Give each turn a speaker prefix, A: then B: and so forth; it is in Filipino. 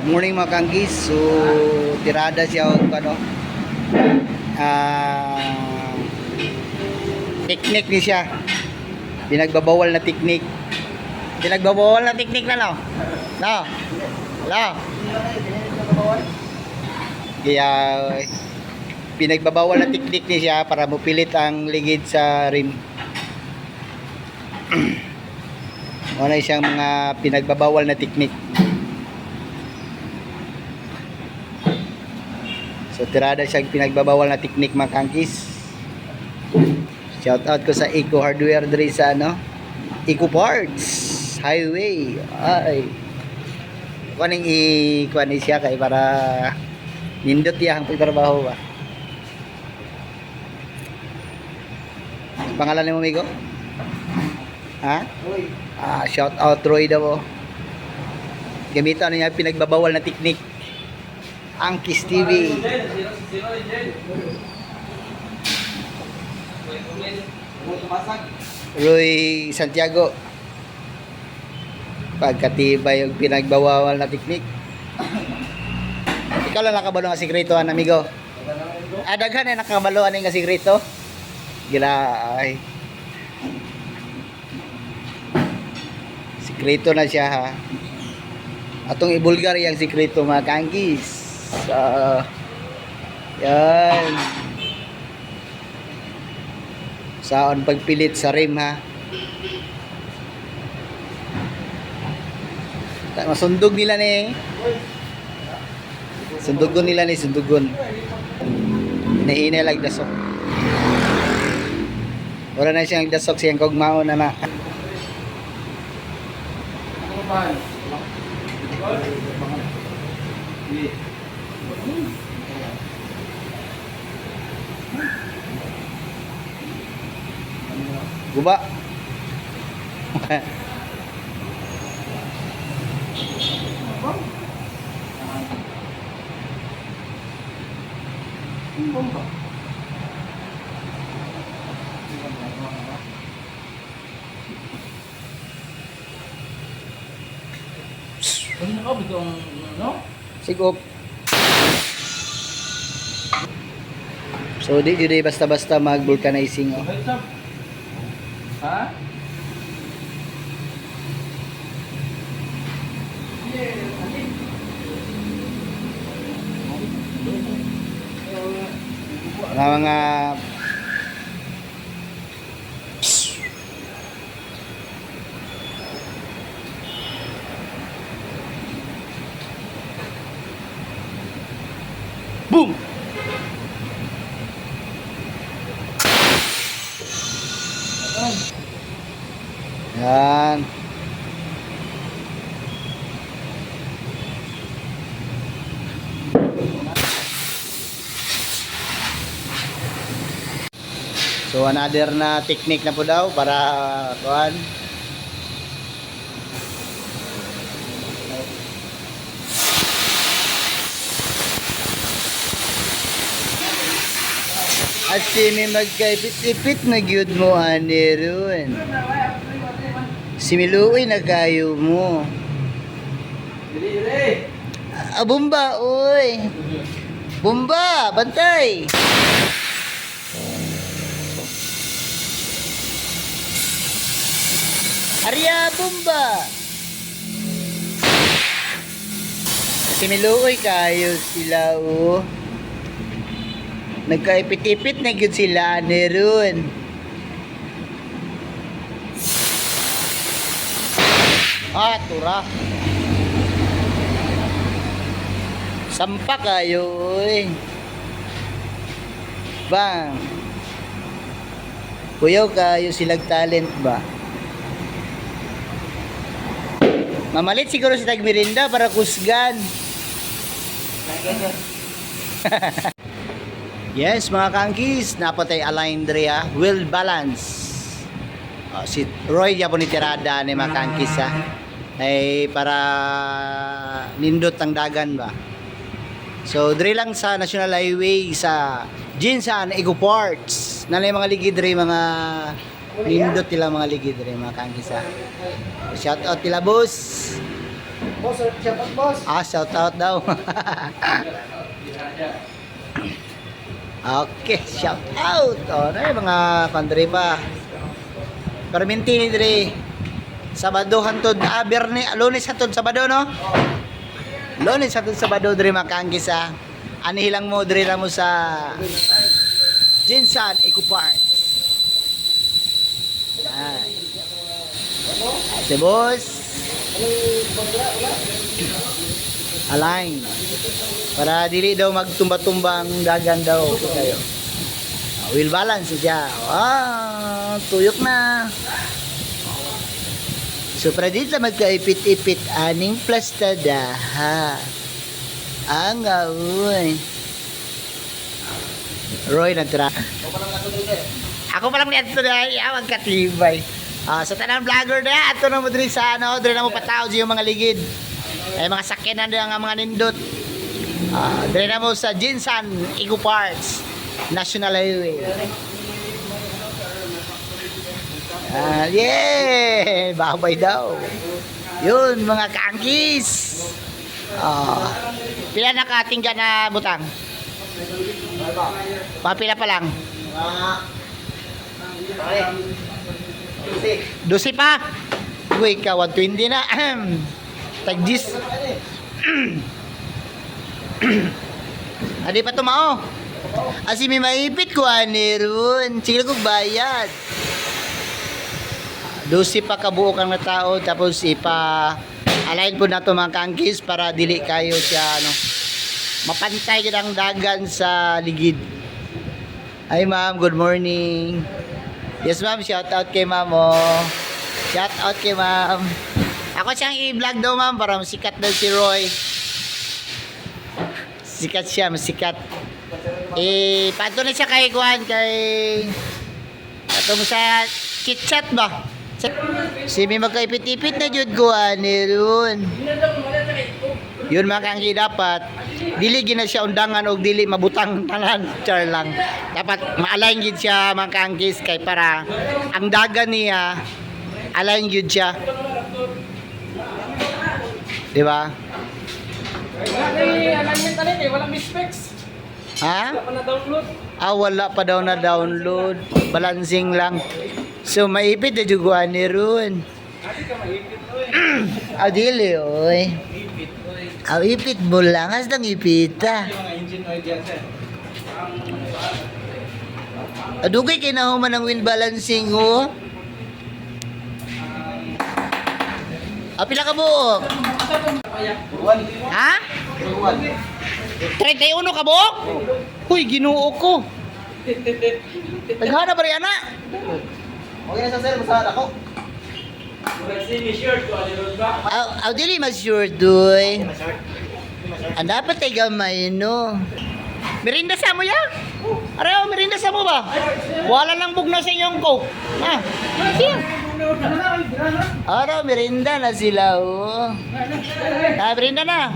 A: Morning mga kanggis. So tirada siya og ano ah teknik ni siya. Pinagbabawal na teknik. Pinagbabawal na teknik na no. No. No. Kaya pinagbabawal na teknik ni siya para mupilit ang ligid sa rim. Wala siyang mga pinagbabawal na teknik. So tirada siya pinagbabawal na teknik mga kanggis. Shout out ko sa Eco Hardware diri sa ano, Eco Parts Highway. Ay. Kuning kuan ni siya kay para nindot ya ang pagtrabaho ba. Pangalan ni mo amigo? Ha? Roy. Shout out Roy daw. Gamitan niya pinagbabawal na teknik. Angkis TV. Roy Santiago. Pagkatibay yung pinagbawal na teknik. Ikaw lang nakabalo nga sikreto amigo. Daghan na nakabaloan nga sikreto. Gila ay. Sikreto na siya ha. Atong ibulgar yung sikreto mga kanggis. Yan. Saan pagpilit sa rim ha. Masundog nila ni. Sundugon nila ni sundugon. Hinahinay lang dasok. Wala na siyang dasok siyang kogmao na na. Guba.
B: Bomba. Ano ka bitong no?
A: Sigop. So di jud basta-basta mag-vulcanizing oh.
B: Ha?
A: Mga boom. Yan. So another na technique na po daw para kuan. At simi magkaipit-ipit na gyud mo ani ron. Similuoy na kayo mo. Bomba oy. Bomba, bantay. Arya bomba. Similuoy kayo sila oh. Nagkaipit-ipit na gyud sila ani ron. Tura. Sampa kayo oy. Bang. Kuyaw kayo silag talent ba? Mamalit siguro si Tagmirinda para kusgan. Yes, mga kanggis, napatay align dre ha. Well balance. Si Roy ya po ni tirada ni mga kanggis ha. Ay para nindot ang dagan ba. So dre lang sa National Highway sa Jinsan Eco Parts. Nanay mga ligid dre mga nindot tila mga ligid dre mga kanggis ha. Shout out tila boss.
C: Boss, shout out boss.
A: Shout out daw. Okay, shout out. Na mga country pa. Perminti ni dire. Sabado hantod Lunes hantod Sabado no? Lunes hantod Sabado dire makaanggis anihilang mo dire na mo sa Jinsan Eco Park. Si boss. Align. Para dili daw magtumba-tumbang dagan daw kayo. Wheel balance siya. Tuyok na. So para dito magkaipit-ipit aning plastada ha. Ang uy. Roy nagtira. Ako pa lang nito dahil awag katibay. Sa tanang vlogger na ato na mo diri sa diri na mo pataw yung mga ligid. Ay mga sakyanan din ang mga nindot. Diri na mo sa Jinsan Eco Parks National Highway. Yeah! Babay daw. Yun, mga kaangkis. Pila na katingga na butang? Pila pa lang? 12 pa? Uy, ka 120 na. Tag-10. Adi pa tumao. Asi may maipit ko ani ron. Sige ko bayad. 12 pa kabuok ang tao tapos align po na to mga kaangkis para dili kayo siya mapantay ang dagan sa ligid. Ay ma'am, good morning. Yes ma'am, shout out kay ma'am Shout out kay ma'am. Ako siyang i-vlog daw ma'am para masikat daw si Roy. Sikat siya, masikat. Pato na siya kay Juan, pato mo sa chit-chat ba? Si may magkaipit-ipit na jud Juan ron. Yun mga kangki dapat dili gina siya undangan og dili mabutang tanan char lang. Dapat ma-align gid siya mga kangkis kay para ang dagan niya align gid siya. Di ba?
B: Wala may specs.
A: Ha?
B: Wala pa na-download.
A: Wala pa daw na download. Balancing lang. So maipit na juguan ni ron. Dili oy. Ipit mo lang. Hastang ipita.
B: Yung mga engine oil yan, sir.
A: Adugay kay nahuman ng wind balancing ho. Pila ka buok? Ha? 31 ka buok? Huy, ginuo ko. Taghana ba rin ana?
C: Okay na sa sir, masahan ako.
A: Dili mag-sure doy. Ang dapat ay gamay no. Merinda sa mo ya? Araw, merinda sa mo ba? Wala lang bugna sa inyong coke. Siya. Araw, merinda na sila merinda na.